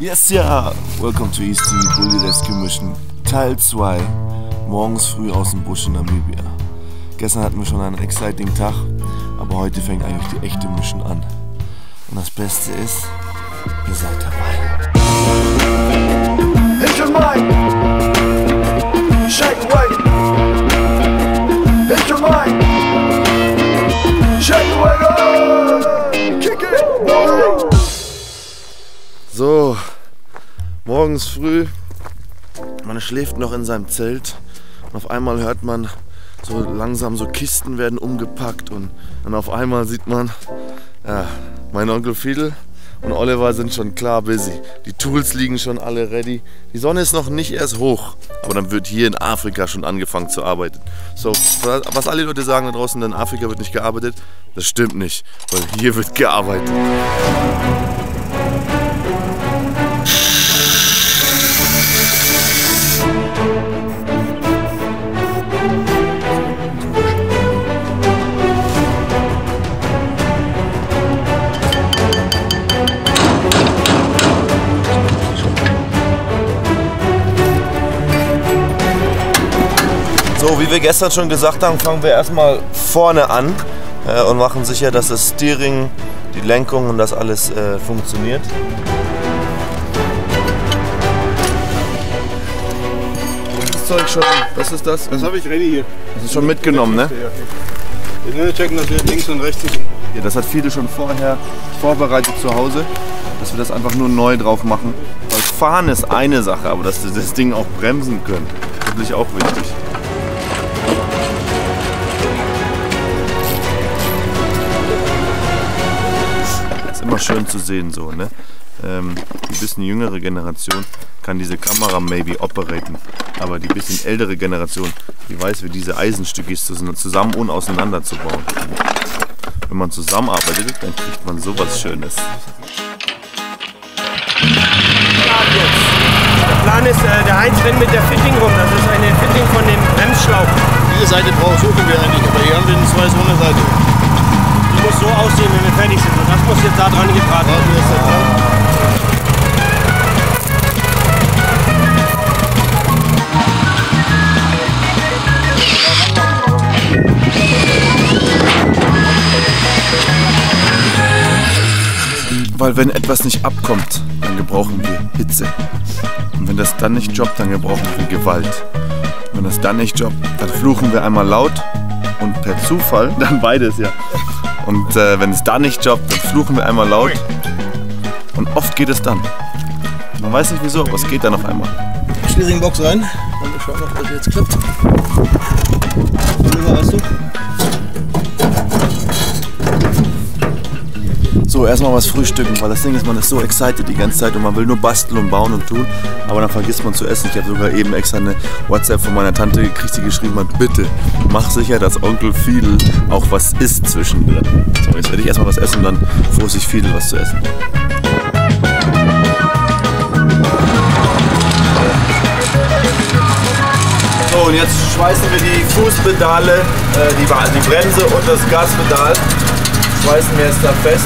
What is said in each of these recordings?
Yes, ja! Welcome to East TV Bully Rescue Mission Teil 2. Morgens früh aus dem Busch in Namibia. Gestern hatten wir schon einen exciting Tag, aber heute fängt eigentlich die echte Mission an. Und das Beste ist, ihr seid dabei. Hit your mind! Shake away! Hit your mind! Shake away! Kick it! Whoa. So, morgens früh, man schläft noch in seinem Zelt und auf einmal hört man so langsam so Kisten werden umgepackt und dann auf einmal sieht man, ja, mein Onkel Fidel und Oliver sind schon klar busy. Die Tools liegen schon alle ready. Die Sonne ist noch nicht erst hoch, aber dann wird hier in Afrika schon angefangen zu arbeiten. So, was alle Leute sagen da draußen, in Afrika wird nicht gearbeitet, das stimmt nicht, weil hier wird gearbeitet. So, wie wir gestern schon gesagt haben, fangen wir erstmal vorne an und machen sicher, dass das Steering, die Lenkung und das alles funktioniert. Das Zeug schon, was ist das? Das habe ich ready hier. Das ist schon mitgenommen, ne? Wir müssen checken, dass wir links und rechts sind. Ja, das hat Fidel schon vorher vorbereitet zu Hause, dass wir das einfach nur neu drauf machen. Weil fahren ist eine Sache, aber dass wir das Ding auch bremsen können, ist natürlich auch wichtig. Immer schön zu sehen so, ne? Die bisschen jüngere Generation kann diese Kamera maybe operaten, aber die bisschen ältere Generation, die weiß, wie diese Eisenstücke zusammen und auseinander zu bauen. Wenn man zusammenarbeitet, dann kriegt man sowas Schönes. Der Plan ist, der Heinz rennt mit der Fitting rum, das ist eine Fitting von dem Bremsschlauch. Diese Seite suchen wir eigentlich, aber hier haben wir eine zwei so eine Seite. Die muss so aussehen, wenn wir fertig sind. Und das muss jetzt da dran gebraten werden. Weil wenn etwas nicht abkommt, dann gebrauchen wir Hitze. Und wenn das dann nicht jobbt, dann gebrauchen wir Gewalt. Wenn das dann nicht jobbt, dann fluchen wir einmal laut und per Zufall, dann beides ja. Und wenn es da nicht jobbt, dann fluchen wir einmal laut und oft geht es dann. Man weiß nicht wieso, aber es geht dann auf einmal. Steeringbox rein und wir schauen, ob das jetzt klappt. Oliver, weißt du? So, erstmal was frühstücken, weil das Ding ist, man ist so excited die ganze Zeit und man will nur basteln und bauen und tun, aber dann vergisst man zu essen. Ich habe sogar eben extra eine WhatsApp von meiner Tante gekriegt, die geschrieben hat, bitte mach sicher, dass Onkel Fidel auch was isst zwischendrin. So, jetzt werde ich erstmal was essen und dann force ich Fidel was zu essen. So, und jetzt schweißen wir die Fußpedale, die Bremse und das Gaspedal. Schweißen wir jetzt da fest.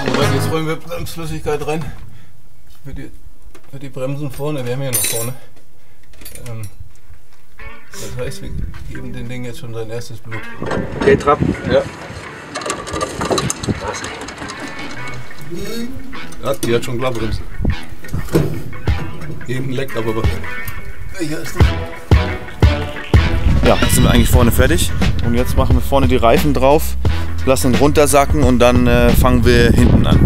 So, jetzt rollen wir Bremsflüssigkeit rein. Für die Bremsen vorne, wir haben hier noch vorne. Das heißt, wir geben dem Ding jetzt schon sein erstes Blut. Okay, Trapp. Ja. Ja, die hat schon Klarbremsen. Hinten leckt aber was. Hier ist die. Ja, jetzt sind wir eigentlich vorne fertig und jetzt machen wir vorne die Reifen drauf, lassen ihn runtersacken und dann fangen wir hinten an.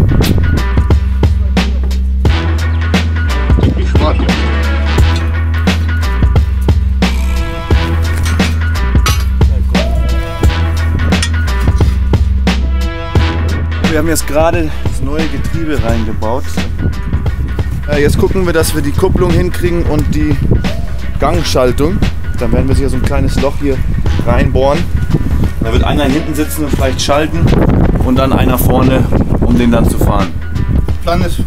Wir haben jetzt gerade das neue Getriebe reingebaut. Jetzt gucken wir, dass wir die Kupplung hinkriegen und die Gangschaltung. Dann werden wir sicher so ein kleines Loch hier reinbohren. Da wird einer hinten sitzen und vielleicht schalten und dann einer vorne, um den dann zu fahren. Plan ist,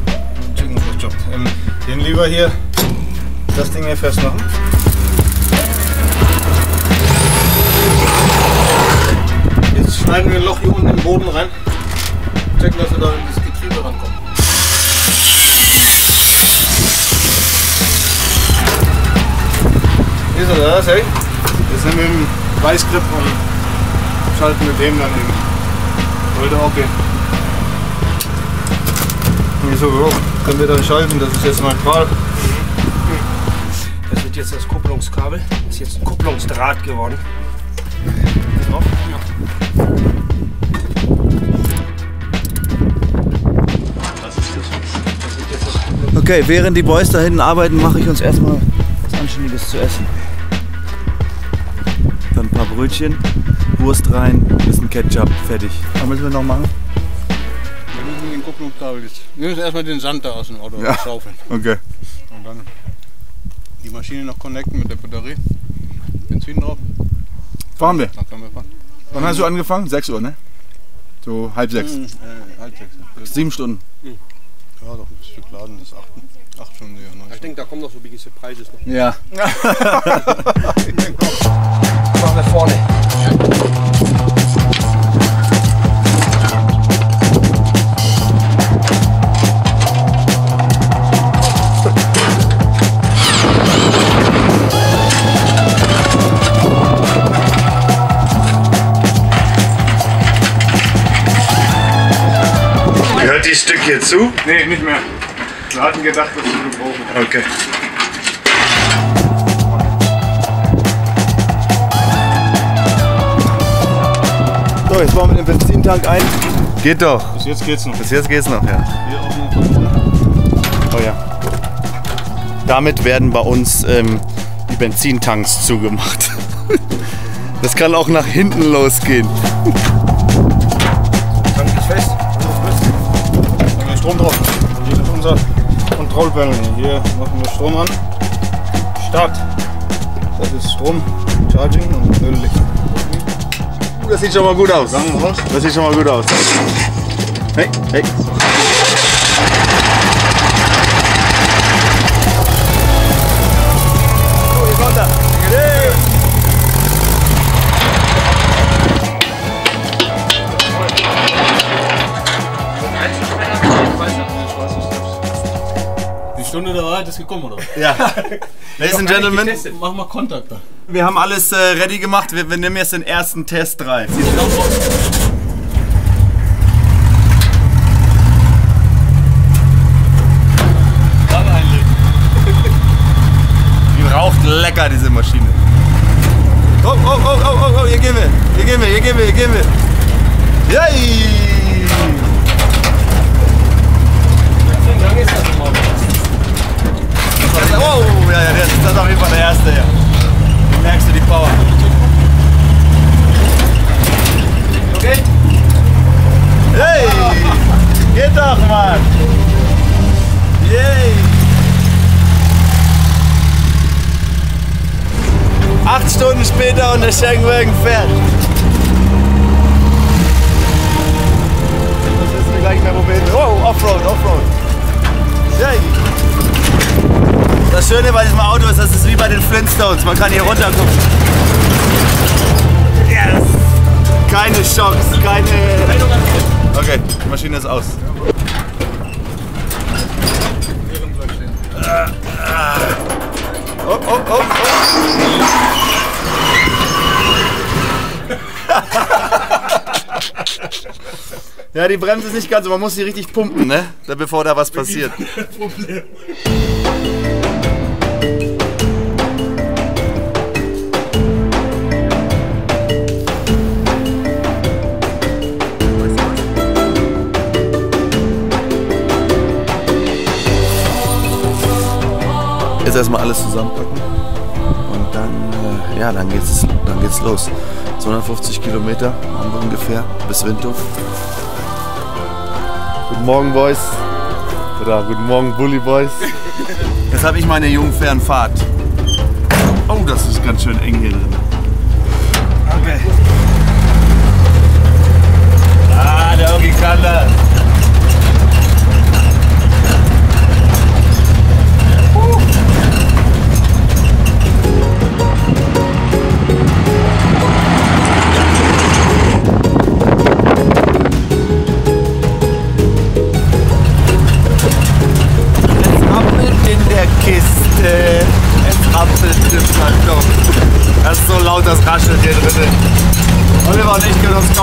den lieber hier das Ding hier festmachen. Jetzt schneiden wir ein Loch hier unten im Boden rein. checken, dass wir da in das Getriebe rankommen. Hier ist er, das, ey? Wir sind mit dem Weißgrip und schalten mit dem dann eben. Sollte auch gehen. Wieso, können wir dann schalten? Das ist jetzt neutral. Das wird jetzt das Kupplungskabel. Das ist jetzt ein Kupplungsdraht geworden. Drauf. Ja. Okay, während die Boys da hinten arbeiten, mache ich uns erstmal was Anständiges zu essen. Dann ein paar Brötchen, Wurst rein, bisschen Ketchup, fertig. Was müssen wir noch machen? Wir müssen den Kupplungskabel jetzt. Wir müssen erstmal den Sand da aus dem Auto schaufeln. Okay. Und dann die Maschine noch connecten mit der Batterie. Benzin drauf. Fahren wir. Dann können wir fahren. Wann hast du angefangen? 6 Uhr, ne? So halb 6. Halb 6. 7 Stunden. Ja, doch ein Stück Laden, das ist 8 Stunden, ja, 9 Ich denke, da kommen noch so gewisse Preise. Ja. Machen wir vorne. Hört die Stück hier zu? Nee, nicht mehr. Wir hatten gedacht, dass wir gebrauchen. Okay. So, jetzt bauen wir den Benzintank ein. Geht doch. Bis jetzt geht's noch. Bis jetzt geht's noch, ja. Hier auch noch verbunden. Oh ja. Damit werden bei uns die Benzintanks zugemacht. Das kann auch nach hinten losgehen. Tank ist fest. Da haben wir Strom drauf. Hier ist unser Kontrollpanel. Hier machen wir Strom an. Start. Das ist Strom, Charging und Öllicht. Das sieht schon mal gut aus. Sagen wir raus. Das sieht schon mal gut aus. Hey, hey. So, hier kommt er. Hey. Die Stunde der Wahrheit ist gekommen, oder? Ja. Ladies and Gentlemen, Mach mal Kontakt da. wir haben alles ready gemacht. Wir nehmen jetzt den ersten Test rein. Die raucht lecker, diese Maschine. Oh, oh, oh, oh, oh, oh, hier gehen wir. Hier gehen wir, hier gehen wir, hier gehen wir. Yay! Oh, ja, ja, das ist auf jeden Fall der erste, ja. Hier merkst du die Power. Okay? Hey! Geht doch, Mann! Yay! 8 Stunden später und der Schenkenwagen fährt. Das wissen wir gleich mehr, wo wir hin. Oh, Offroad, Offroad. Yay! Das Schöne bei diesem Auto ist, das ist wie bei den Flintstones. Man kann hier runter gucken. Yes! Keine Chance, keine... Okay, die Maschine ist aus. Oh, oh, oh, oh. Ja, die Bremse ist nicht ganz so, man muss sie richtig pumpen, ne? Bevor da was passiert. Jetzt erstmal alles zusammenpacken und dann, ja, dann geht's los. 250 Kilometer haben wir ungefähr bis Windhoek. Guten Morgen, Boys. Oder guten Morgen, Bully Boys. Jetzt habe ich meine Jungfernfahrt. Oh, das ist ganz schön eng hier drin. Okay. Ah, der Ogi kann das.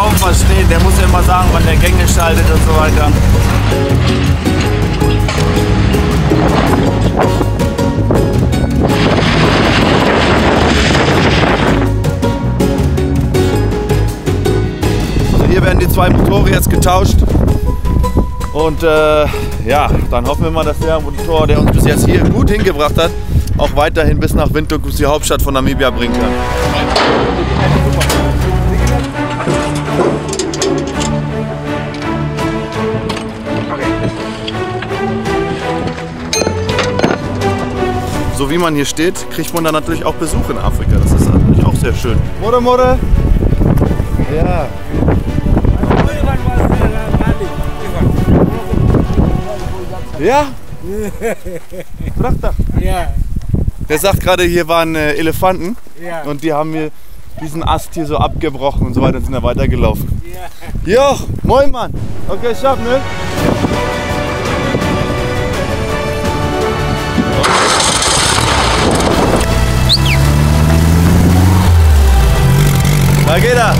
kaum verstehen. Der muss ja immer sagen, wann der Gänge schaltet und so weiter. Also hier werden die zwei Motoren jetzt getauscht. Und ja, dann hoffen wir mal, dass der Motor, der uns bis jetzt hier gut hingebracht hat, auch weiterhin bis nach Windhoek, die Hauptstadt von Namibia, bringen kann. So wie man hier steht, kriegt man dann natürlich auch Besuch in Afrika. Das ist natürlich auch sehr schön. Morde, Morde! Ja. Ja? Ja. Der sagt gerade, hier waren Elefanten Ja. und die haben mir diesen Ast hier so abgebrochen und so weiter und sind da weitergelaufen. Ja. Jo, moin Mann. Okay, schaff, ne? Da geht er.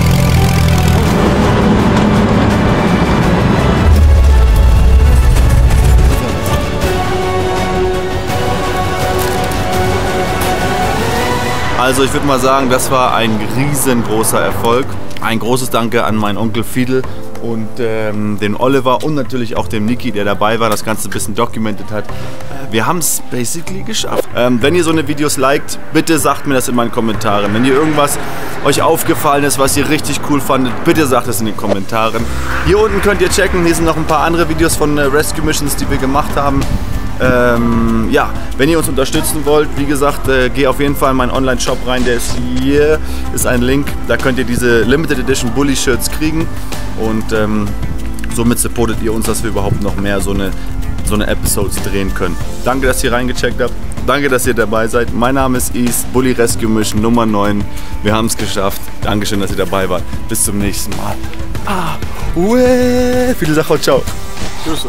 Also ich würde mal sagen, das war ein riesengroßer Erfolg. Ein großes Danke an meinen Onkel Fidel und den Oliver und natürlich auch dem Niki, der dabei war, das Ganze ein bisschen documented hat. Wir haben es basically geschafft. Wenn ihr so eine Videos liked, bitte sagt mir das in meinen Kommentaren. Wenn ihr irgendwas euch aufgefallen ist, was ihr richtig cool fandet, bitte sagt es in den Kommentaren. Hier unten könnt ihr checken, hier sind noch ein paar andere Videos von Rescue Missions, die wir gemacht haben. Ja, wenn ihr uns unterstützen wollt, wie gesagt, geh auf jeden Fall in meinen Online-Shop rein, der ist hier, ist ein Link, da könnt ihr diese Limited Edition Bully Shirts kriegen und somit supportet ihr uns, dass wir überhaupt noch mehr so eine Episodes drehen können. Danke, dass ihr reingecheckt habt, danke, dass ihr dabei seid. Mein Name ist East, Bully Rescue Mission Nummer 9, wir haben es geschafft. Dankeschön, dass ihr dabei wart. Bis zum nächsten Mal. Viele Sachen, ciao. Tschüss.